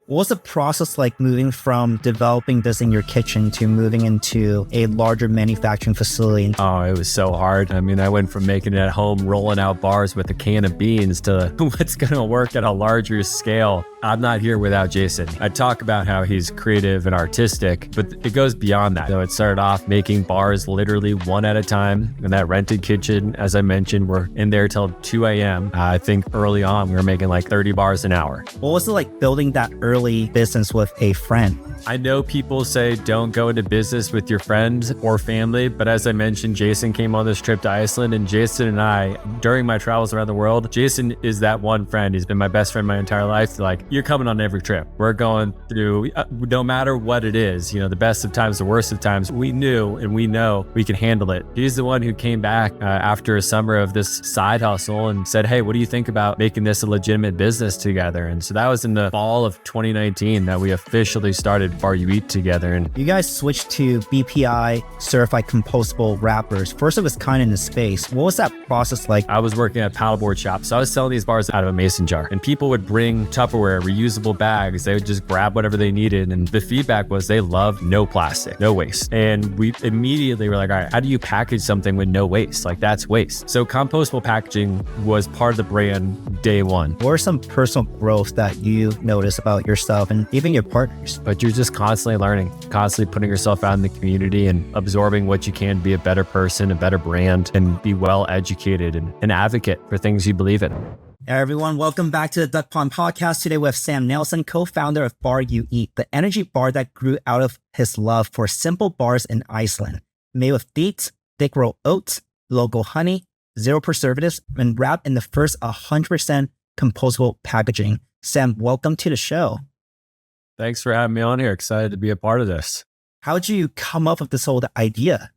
What was the process like moving from developing this in your kitchen to moving into a larger manufacturing facility? Oh, it was so hard. I mean, I went from making it at home, rolling out bars with a can of beans to what's going to work at a larger scale. I'm not here without Jason. I talk about how he's creative and artistic, but it goes beyond that. So it started off making bars literally one at a time in that rented kitchen. As I mentioned, we're in there till 2 a.m. I think early on, we were making like 30 bars an hour. What was it like building that early business with a friend? I know people say don't go into business with your friends or family, but as I mentioned, Jason came on this trip to Iceland, and Jason and I, during my travels around the world, Jason is that one friend. He's been my best friend my entire life. Like, you're coming on every trip. We're going through, no matter what it is, the best of times, the worst of times, we knew and we know we can handle it. He's the one who came back after a summer of this side hustle and said, hey, what do you think about making this a legitimate business together? And so that was in the fall of 2019 that we officially started Bar You Eat together. And you guys switched to BPI-certified compostable wrappers, first of its kind in the space. What was that process like? I was working at a paddleboard shop, so I was selling these bars out of a mason jar, and people would bring Tupperware, reusable bags. They would just grab whatever they needed, and the feedback was they loved no plastic, no waste. And we immediately were like, all right, how do you package something with no waste? Like, that's waste. So compostable packaging was part of the brand day one. What are some personal growth that you notice about yourself and even your partners? But you're just constantly learning, constantly putting yourself out in the community and absorbing what you can to be a better person, a better brand, and be well educated and an advocate for things you believe in. Hey everyone, welcome back to the Duck Pond Podcast. Today we have Sam Nelson, co-founder of Bar You Eat, the energy bar that grew out of his love for simple bars in Iceland. Made with dates, thick rolled oats, local honey, zero preservatives, and wrapped in the first 100% compostable packaging. Sam, welcome to the show. Thanks for having me on here. Excited to be a part of this. How did you come up with this whole idea?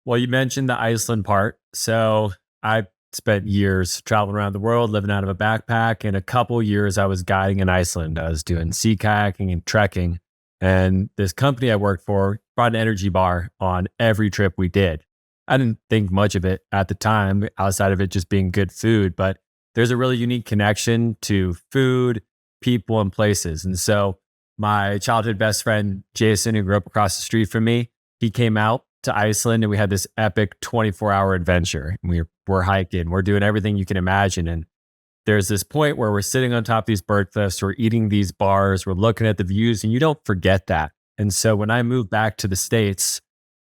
Well, you mentioned the Iceland part. So I spent years traveling around the world, living out of a backpack. And a couple years I was guiding in Iceland. I was doing sea kayaking and trekking. And this company I worked for brought an energy bar on every trip we did. I didn't think much of it at the time, outside of it just being good food. But there's a really unique connection to food, people, and places. And so my childhood best friend, Jason, who grew up across the street from me, he came out to Iceland and we had this epic 24-hour adventure. We're hiking, we're doing everything you can imagine. And there's this point where we're sitting on top of these bird cliffs, we're eating these bars, we're looking at the views, and you don't forget that. And so when I moved back to the States,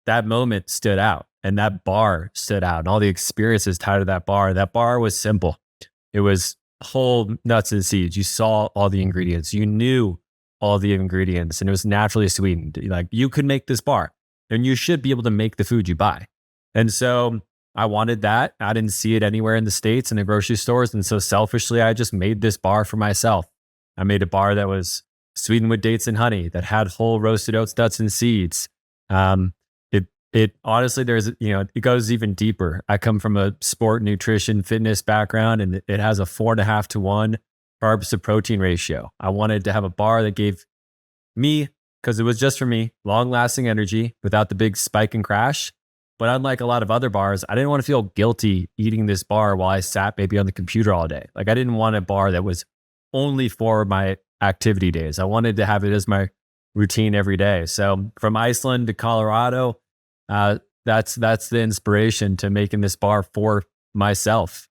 that moment stood out and that bar stood out and all the experiences tied to that bar. That bar was simple. It was whole nuts and seeds. You saw all the ingredients. You knew all the ingredients, and it was naturally sweetened. Like, you could make this bar and you should be able to make the food you buy. And so I wanted that. I didn't see it anywhere in the States in the grocery stores. And so selfishly, I just made this bar for myself. I made a bar that was sweetened with dates and honey, that had whole roasted oats, nuts, and seeds. It honestly, it goes even deeper. I come from a sport, nutrition, fitness background, and it has a 4.5 to 1 carbs to protein ratio. I wanted to have a bar that gave me, because it was just for me, long lasting energy without the big spike and crash. But unlike a lot of other bars, I didn't want to feel guilty eating this bar while I sat maybe on the computer all day. Like, I didn't want a bar that was only for my activity days. I wanted to have it as my routine every day. So from Iceland to Colorado, that's the inspiration to making this bar for myself.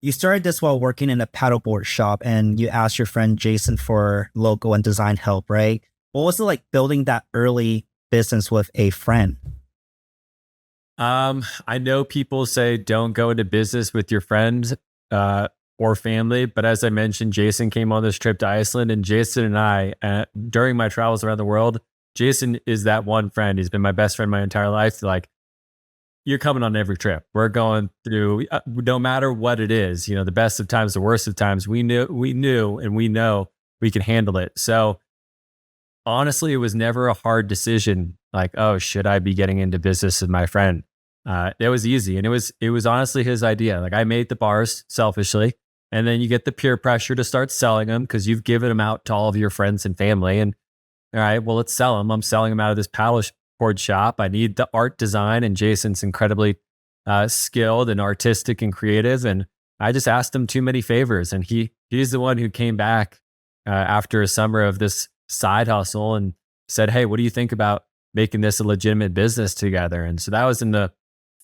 You started this while working in a paddleboard shop, and you asked your friend Jason for logo and design help, right? What was it like building that early business with a friend? I know people say don't go into business with your friends or family, but as I mentioned, Jason came on this trip to Iceland, and Jason and I, during my travels around the world, Jason is that one friend. He's been my best friend my entire life. Like, you're coming on every trip. We're going through, no matter what it is, the best of times, the worst of times, we knew and we know we can handle it. So honestly, it was never a hard decision. Like, oh, should I be getting into business with my friend? It was easy. And it was honestly his idea. Like, I made the bars selfishly, and then you get the peer pressure to start selling them because you've given them out to all of your friends and family. And all right, well, let's sell them. I'm selling them out of this paddleboard shop. I need the art design, and Jason's incredibly skilled and artistic and creative. And I just asked him too many favors, and he's the one who came back after a summer of this side hustle and said, "Hey, what do you think about making this a legitimate business together?" And so that was in the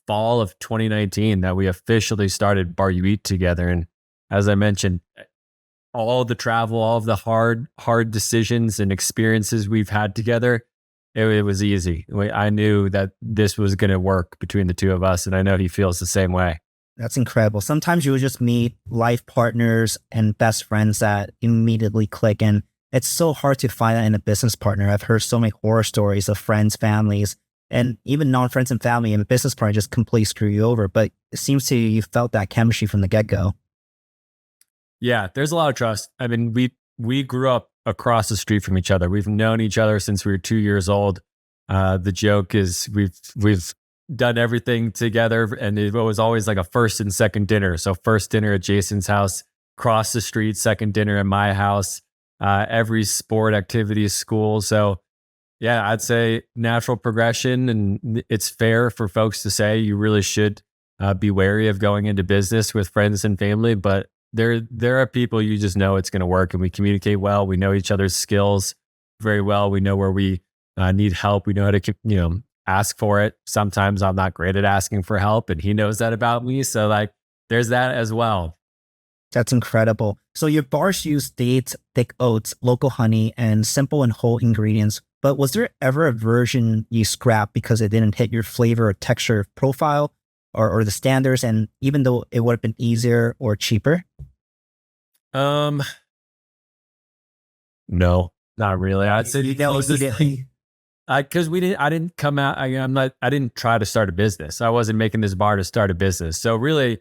fall of 2019 that we officially started Bar You Eat together. And as I mentioned, all the travel, all of the hard decisions and experiences we've had together, it was easy. I knew that this was going to work between the two of us, and I know he feels the same way. That's incredible. Sometimes you will just meet life partners and best friends that immediately click. And it's so hard to find that in a business partner. I've heard so many horror stories of friends, families, and even non-friends and family and a business partner just completely screw you over. But it seems to you felt that chemistry from the get-go. Yeah, there's a lot of trust. I mean, we grew up across the street from each other. We've known each other since we were 2 years old. The joke is we've done everything together, and it was always like a first and second dinner. So first dinner at Jason's house, cross the street, second dinner at my house, every sport activity, school. So yeah, I'd say natural progression, and it's fair for folks to say you really should be wary of going into business with friends and family. But there are people you just know it's going to work, and we communicate well. We know each other's skills very well. We know where we need help. We know how to ask for it. Sometimes I'm not great at asking for help, and he knows that about me. So like, there's that as well. That's incredible. So your bars use dates, thick oats, local honey, and simple and whole ingredients. But was there ever a version you scrapped because it didn't hit your flavor or texture profile or the standards? And even though it would have been easier or cheaper? No, not really. I'd say the closest thing, because I didn't come out. I didn't try to start a business. I wasn't making this bar to start a business. So really,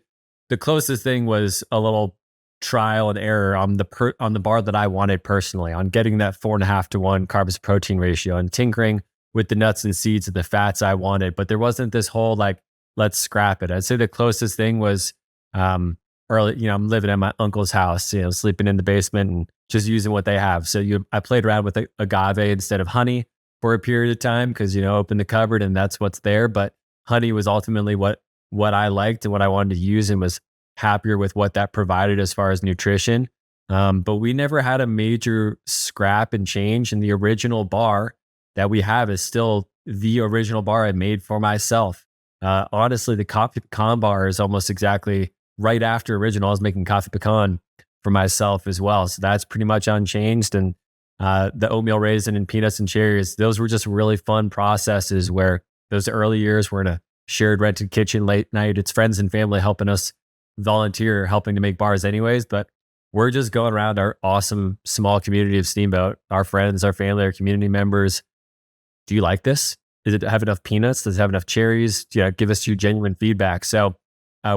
the closest thing was a little trial and error on the bar that I wanted personally, on getting that 4.5 to 1 carbs to protein ratio and tinkering with the nuts and seeds and the fats I wanted. But there wasn't this whole like, let's scrap it. I'd say the closest thing was early. I'm living at my uncle's house, sleeping in the basement and just using what they have. So I played around with agave instead of honey for a period of time because, open the cupboard and that's what's there. But honey was ultimately what I liked and what I wanted to use, and was happier with what that provided as far as nutrition. But we never had a major scrap and change. And the original bar that we have is still the original bar I made for myself. Honestly, the coffee pecan bar is almost exactly right after original. I was making coffee pecan for myself as well. So that's pretty much unchanged. And the oatmeal raisin and peanuts and cherries, those were just really fun processes where those early years were in a shared rented kitchen late night. It's friends and family helping us volunteer, helping to make bars anyways. But we're just going around our awesome small community of Steamboat, our friends, our family, our community members. Do you like this? Does it have enough peanuts? Does it have enough cherries? Give us your genuine feedback. So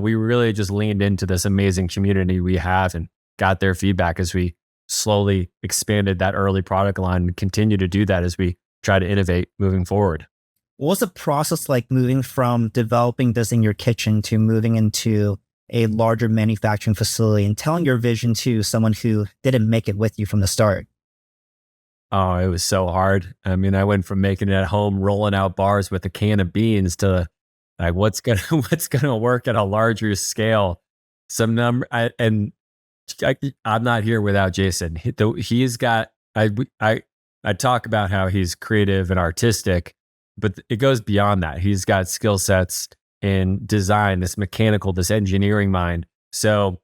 we really just leaned into this amazing community we have and got their feedback as we slowly expanded that early product line, and continue to do that as we try to innovate moving forward. What was the process like moving from developing this in your kitchen to moving into a larger manufacturing facility and telling your vision to someone who didn't make it with you from the start? Oh, it was so hard. I mean, I went from making it at home, rolling out bars with a can of beans, to like, what's gonna work at a larger scale. I'm not here without Jason. He's got, I talk about how he's creative and artistic, but it goes beyond that. He's got skill sets in design, this mechanical, this engineering mind. So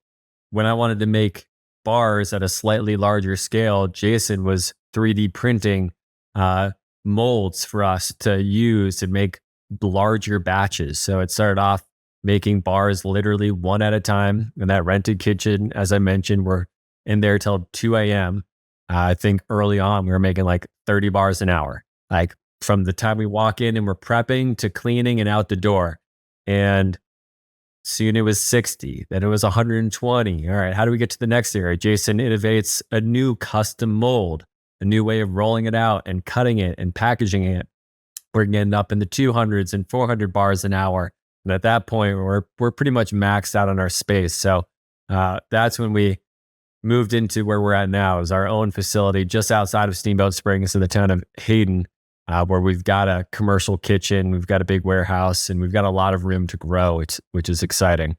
when I wanted to make bars at a slightly larger scale, Jason was 3D printing molds for us to use and make larger batches. So it started off making bars literally one at a time in that rented kitchen. As I mentioned, we're in there till 2 a.m. I think early on we were making like 30 bars an hour, like from the time we walk in and we're prepping to cleaning and out the door. And soon it was 60, then it was 120. All right, how do we get to the next area? Jason innovates a new custom mold, a new way of rolling it out and cutting it and packaging it. We're getting up in the 200s and 400 bars an hour. And at that point, we're pretty much maxed out on our space. So that's when we moved into where we're at now, is our own facility just outside of Steamboat Springs in the town of Hayden, where we've got a commercial kitchen, we've got a big warehouse, and we've got a lot of room to grow, which is exciting.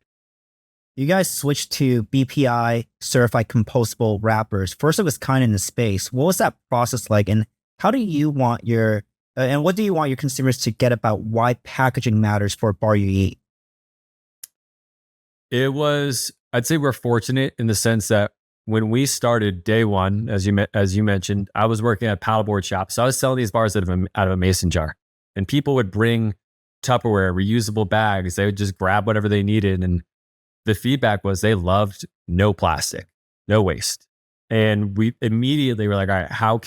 You guys switched to BPI certified compostable wrappers. First of its kind in the space. What was that process like, and how do you want your and what do you want your consumers to get about why packaging matters for Bar You Eat? I'd say we're fortunate in the sense that when we started day one, as you mentioned, I was working at a paddleboard shop. So I was selling these bars out of a mason jar, and people would bring Tupperware, reusable bags. They would just grab whatever they needed. And the feedback was they loved no plastic, no waste. And we immediately were like, all right, how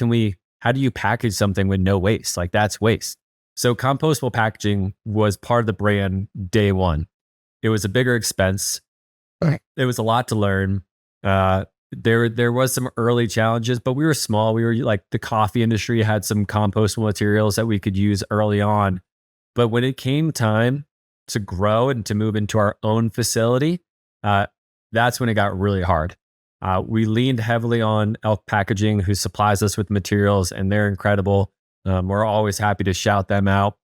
do you package something with no waste? Like, that's waste. So compostable packaging was part of the brand day one. It was a bigger expense. Right. It was a lot to learn. There was some early challenges, but we were small. We were like, the coffee industry had some compostable materials that we could use early on. But when it came time to grow and to move into our own facility, that's when it got really hard. We leaned heavily on Elk Packaging, who supplies us with materials, and they're incredible. We're always happy to shout them out.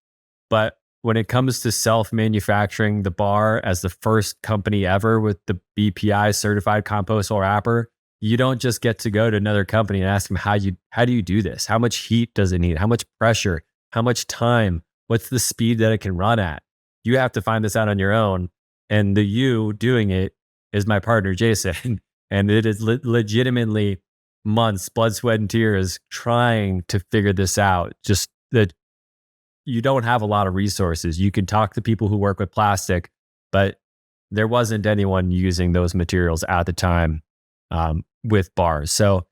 But when it comes to self-manufacturing the bar as the first company ever with the BPI-certified compostable wrapper, you don't just get to go to another company and ask them, how do you do this? How much heat does it need? How much pressure? How much time? What's the speed that it can run at? You have to find this out on your own. And the you doing it is my partner, Jason. And it is legitimately months, blood, sweat, and tears trying to figure this out. Just that you don't have a lot of resources. You can talk to people who work with plastic, but there wasn't anyone using those materials at the time with bars. So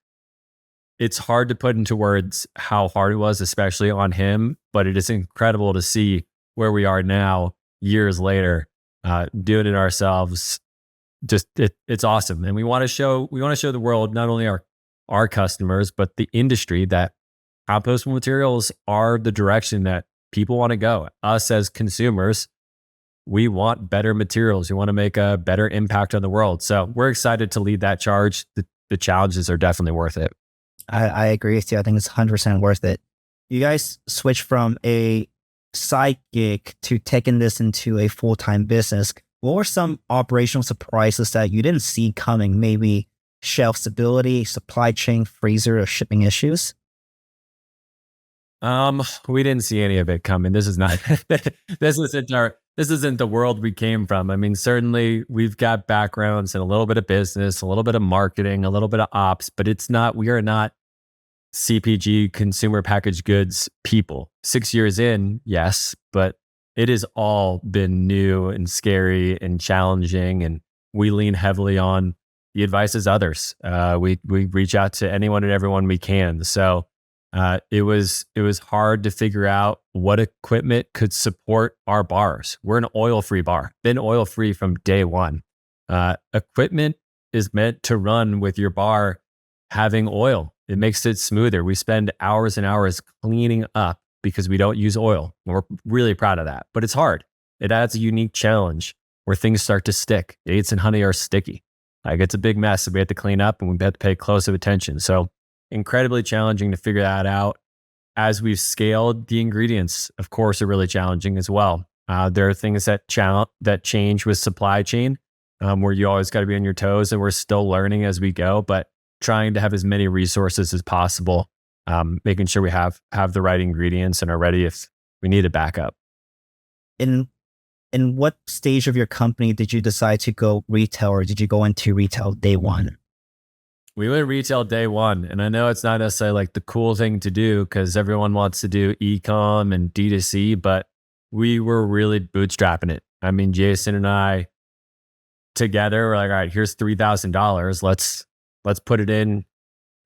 it's hard to put into words how hard it was, especially on him, but it is incredible to see where we are now, years later, doing it ourselves. Just it's awesome. And we want to show the world, not only our customers, but the industry, that compostable materials are the direction that people want to go. Us as consumers, we want better materials. We want to make a better impact on the world. So we're excited to lead that charge. The challenges are definitely worth it. I agree with you. I think it's 100% worth it. You guys switched from a side gig to taking this into a full-time business. What were some operational surprises that you didn't see coming? Maybe shelf stability, supply chain, freezer, or shipping issues? We didn't see any of it coming. This is not this isn't the world we came from. I mean, certainly we've got backgrounds in a little bit of business, a little bit of marketing, a little bit of ops, but we are not CPG, consumer packaged goods people. 6 years in, yes, but it has all been new and scary and challenging, and we lean heavily on the advice of others. We reach out to anyone and everyone we can. So it was hard to figure out what equipment could support our bars. We're an oil-free bar, been oil-free from day one. Equipment is meant to run with your bar having oil. It makes it smoother. We spend hours and hours cleaning up because we don't use oil. And we're really proud of that, but it's hard. It adds a unique challenge where things start to stick. Dates and honey are sticky. Like, it's a big mess that we have to clean up, and we have to pay close attention. So incredibly challenging to figure that out. As we've scaled, the ingredients, of course, are really challenging as well. There are things that change with supply chain, where you always got to be on your toes, and we're still learning as we go, but trying to have as many resources as possible, making sure we have the right ingredients and are ready if we need a backup. In what stage of your company did you decide to go retail, or did you go into retail day one? We went retail day one, and I know it's not necessarily like the cool thing to do because everyone wants to do e-com and D2C, but we were really bootstrapping it. I mean, Jason and I together were like, all right, here's $3,000. Let's put it in,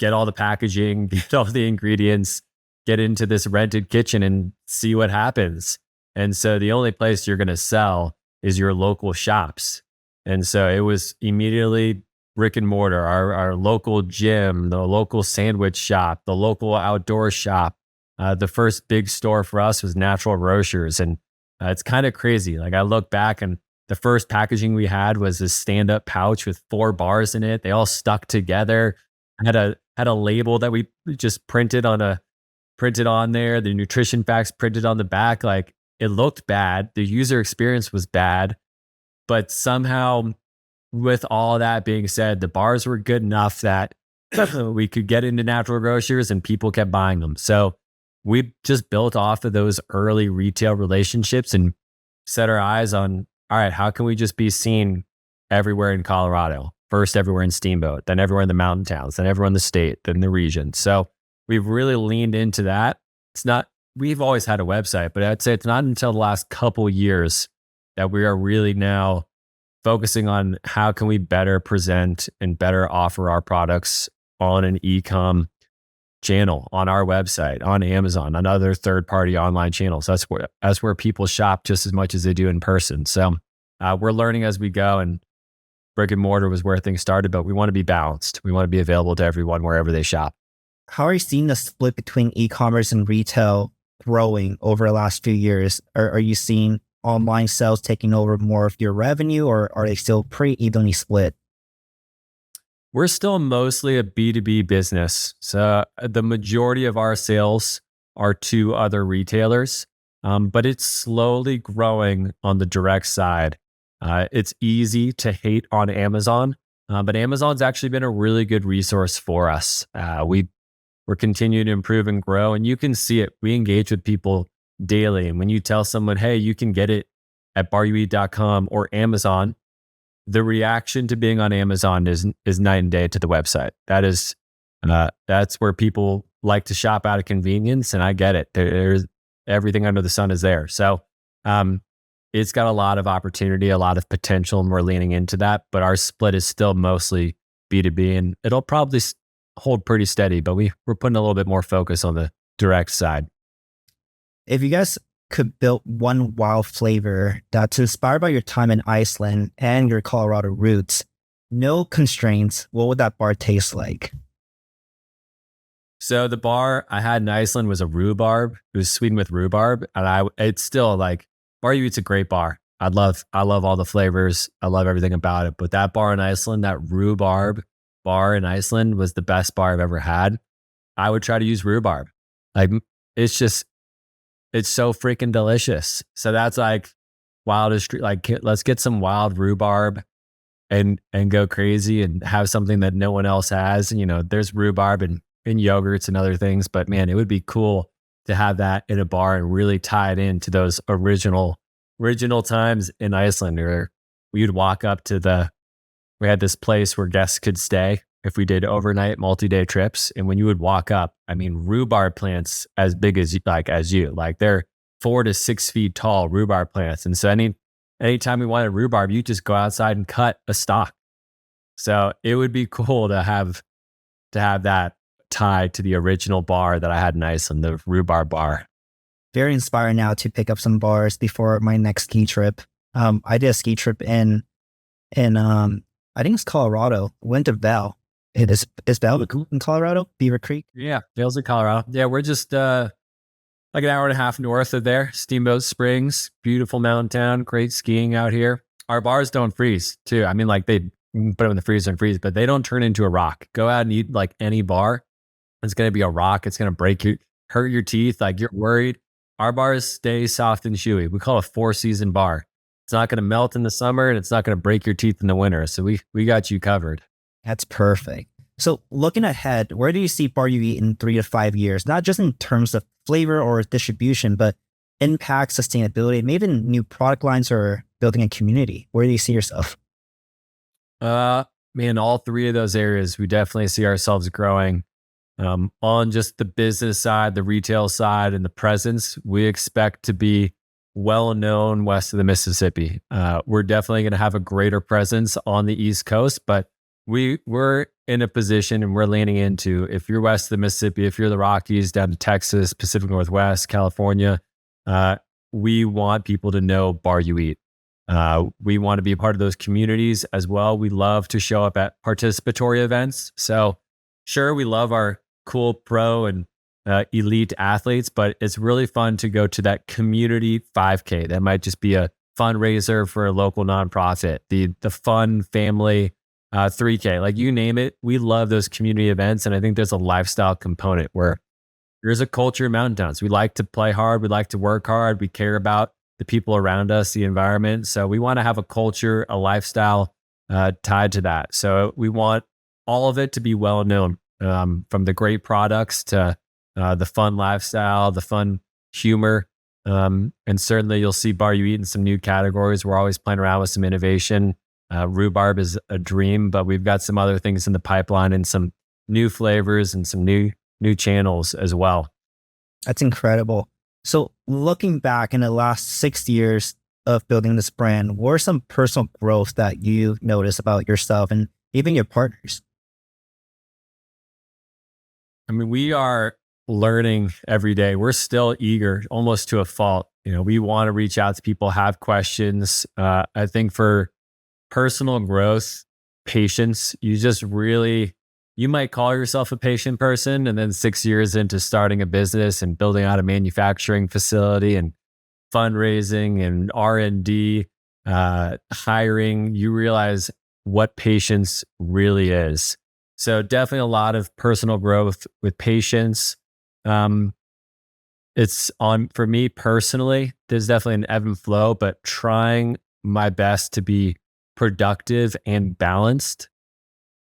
get all the packaging, get all the ingredients, get into this rented kitchen and see what happens. And so the only place you're going to sell is your local shops. And so it was immediately brick and mortar, our local gym, the local sandwich shop, the local outdoor shop. The first big store for us was Natural Rochers. And it's kind of crazy. Like, I look back, and the first packaging we had was a stand-up pouch with 4 bars in it. They all stuck together. I had a label that we just printed on there. The nutrition facts printed on the back. Like, it looked bad. The user experience was bad, but somehow with all that being said, the bars were good enough that we could get into natural grocers and people kept buying them. So we just built off of those early retail relationships and set our eyes on, all right, how can we just be seen everywhere in Colorado? First, everywhere in Steamboat, then everywhere in the mountain towns, then everywhere in the state, then the region. So we've really leaned into that. It's not, we've always had a website, but I'd say it's not until the last couple years that we are really now focusing on how can we better present and better offer our products on an e-com channel, on our website, on Amazon, on other third-party online channels. That's where people shop just as much as they do in person. So we're learning as we go, and brick and mortar was where things started, but we want to be balanced. We want to be available to everyone wherever they shop. How are you seeing the split between e-commerce and retail growing over the last few years? Are you seeing online sales taking over more of your revenue, or are they still pretty evenly split? We're still mostly a B2B business. So the majority of our sales are to other retailers, but it's slowly growing on the direct side. It's easy to hate on Amazon, but Amazon's actually been a really good resource for us. We're continuing to improve and grow, and you can see it. We engage with people daily. And when you tell someone, hey, you can get it at baryoueat.com or Amazon, the reaction to being on Amazon is night and day to the website. That's where people like to shop out of convenience, and I get it. There's everything under the sun is there. So it's got a lot of opportunity, a lot of potential, and we're leaning into that. But our split is still mostly B2B, and it'll probably hold pretty steady, but we're putting a little bit more focus on the direct side. If you guys could build one wild flavor that's inspired by your time in Iceland and your Colorado roots, no constraints, what would that bar taste like? So the bar I had in Iceland was a rhubarb. It was sweetened with rhubarb, and it's still like, Bar You Eat's a great bar. I love all the flavors. I love everything about it. But that bar in Iceland, that rhubarb bar in Iceland, was the best bar I've ever had. I would try to use rhubarb. Like, it's so freaking delicious. So that's like wildest, like, let's get some wild rhubarb and go crazy and have something that no one else has. You know, there's rhubarb in yogurts and other things, but man, it would be cool to have that in a bar and really tie it into those original times in Iceland, where we'd walk up to we had this place where guests could stay if we did overnight multi-day trips. And when you would walk up, I mean, rhubarb plants as big as you, they're 4 to 6 feet tall rhubarb plants. And so anytime we wanted rhubarb, you just go outside and cut a stalk. So it would be cool to have that tied to the original bar that I had in Iceland, the rhubarb bar. Very inspiring now to pick up some bars before my next ski trip. I did a ski trip in I think it's Colorado. Went to Vail. Is Vail in Colorado? Beaver Creek? Yeah, Vail's in Colorado. Yeah, we're just like an hour and a half north of there. Steamboat Springs, beautiful mountain town, great skiing out here. Our bars don't freeze too. I mean, like, they put them in the freezer and freeze, but they don't turn into a rock. Go out and eat like any bar, it's going to be a rock. It's going to hurt your teeth. Like, you're worried. Our bars stay soft and chewy. We call it a 4-season bar. It's not going to melt in the summer, and it's not going to break your teeth in the winter. So we got you covered. That's perfect. So looking ahead, where do you see Bar You Eat in 3 to 5 years? Not just in terms of flavor or distribution, but impact, sustainability, maybe even new product lines or building a community. Where do you see yourself? Man, all 3 of those areas, we definitely see ourselves growing. On just the business side, the retail side, and the presence, we expect to be well known west of the Mississippi. We're definitely going to have a greater presence on the East Coast, but we're in a position, and we're leaning into, if you're west of the Mississippi, if you're the Rockies down to Texas, Pacific Northwest, California, we want people to know Bar You Eat. We want to be a part of those communities as well. We love to show up at participatory events. So sure, we love our cool pro and elite athletes, but it's really fun to go to that community 5K. That might just be a fundraiser for a local nonprofit, the fun family 3K, like, you name it. We love those community events. And I think there's a lifestyle component where there's a culture in mountain towns. We like to play hard. We like to work hard. We care about the people around us, the environment. So we want to have a culture, a lifestyle tied to that. So we want all of it to be well known, from the great products to the fun lifestyle, the fun humor. And certainly you'll see Bar You Eat in some new categories. We're always playing around with some innovation. Rhubarb is a dream, but we've got some other things in the pipeline and some new flavors and some new channels as well. That's incredible. So looking back in the last 6 years of building this brand, what are some personal growth that you noticed about yourself and even your partners? I mean, we are learning every day. We're still eager, almost to a fault. We want to reach out to people, have questions. I think for personal growth, patience, you might call yourself a patient person, and then 6 years into starting a business and building out a manufacturing facility and fundraising and R&D, hiring, you realize what patience really is. So definitely a lot of personal growth with patience. It's on for me personally, there's definitely an ebb and flow, but trying my best to be productive and balanced.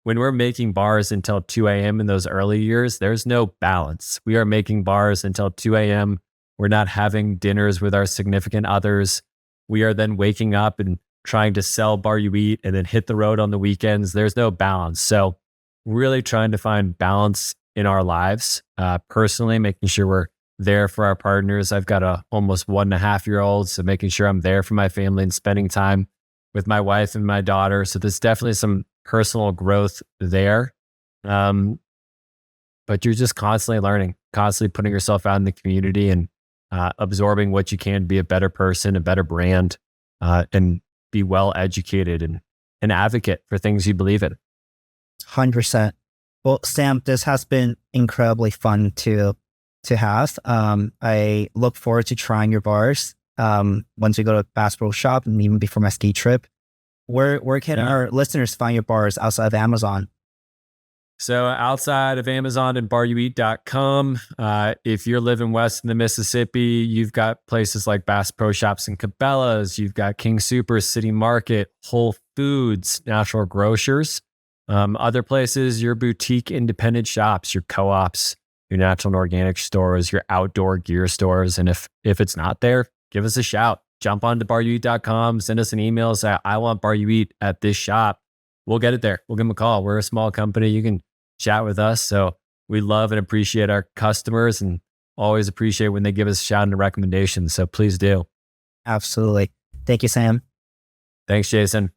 When we're making bars until 2 a.m. in those early years, there's no balance. We are making bars until 2 a.m. We're not having dinners with our significant others. We are then waking up and trying to sell Bar You Eat and then hit the road on the weekends. There's no balance. So really trying to find balance in our lives, personally, making sure we're there for our partners. I've got a almost 1.5-year-old, so making sure I'm there for my family and spending time with my wife and my daughter. So there's definitely some personal growth there. But you're just constantly learning, constantly putting yourself out in the community and absorbing what you can to be a better person, a better brand, and be well educated and an advocate for things you believe in. 100%. Well, Sam, this has been incredibly fun to have. I look forward to trying your bars once we go to Bass Pro Shop and even before my ski trip. Where can our listeners find your bars outside of Amazon? So outside of Amazon and baryoueat.com, if you're living west in the Mississippi, you've got places like Bass Pro Shops and Cabela's, you've got King Soopers, City Market, Whole Foods, Natural Grocers. Other places, your boutique independent shops, your co-ops, your natural and organic stores, your outdoor gear stores. And if it's not there, give us a shout. Jump on to baryoueat.com, send us an email, say, I want Bar You Eat at this shop. We'll get it there. We'll give them a call. We're a small company. You can chat with us. So we love and appreciate our customers and always appreciate when they give us a shout and a recommendation. So please do. Absolutely. Thank you, Sam. Thanks, Jason.